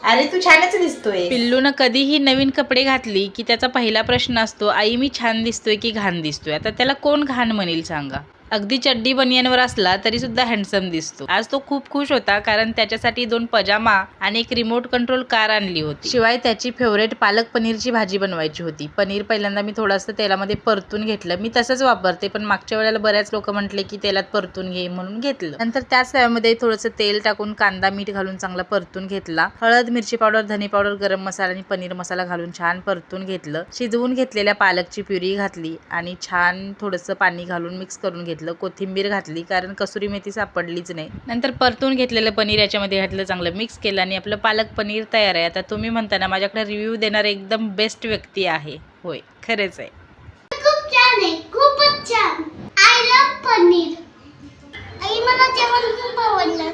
अरे तू छानच दिसतोय. पिल्लूनं कधीही नवीन कपडे घातली की त्याचा पहिला प्रश्न असतो, आई मी छान दिसतोय की घाण दिसतोय. आता त्याला कोण घाण म्हणेल सांगा. अगदी चड्डी बनियनवर असला तरी सुद्धा हँडसम दिसतो. आज तो खूप खुश होता कारण त्याच्यासाठी 2 पजामा आणि एक रिमोट कंट्रोल कार आणली होती. शिवाय त्याची फेवरेट पालक पनीरची भाजी बनवायची होती. पनीर पहिल्यांदा मी थोडंसं तेलामध्ये परतून घेतलं. मी तसंच वापरते, पण मागच्या वेळेला बऱ्याच लोक म्हटले की तेलात परतून घे म्हणून घेतलं. नंतर त्याच तव्यामध्ये थोडंसं तेल टाकून कांदा मीठ घालून चांगला परतून घेतला. हळद, मिरची पावडर, धने पावडर, गरम मसाला आणि पनीर मसाला घालून छान परतून घेतलं. शिजवून घेतलेल्या पालकची प्युरी घातली आणि छान थोडंसं पाणी घालून मिक्स करून घेतलं. कोथिंबीर घातली कारण कसुरी मेथी सापडलीच नाही. नंतर परतून घेतलेलं पनीर याच्यामध्ये घातलं, चांगलं मिक्स केलं आणि आपलं पालक पनीर तयार आहे. आता तुम्ही म्हणता ना माझ्याकडे रिव्ह्यू देणारे एकदम बेस्ट व्यक्ती आहे. होय, खरंच आहे. खूप छान आहे, खूपच छान. I love paneer. आई मला जेवण खूप आवडलं.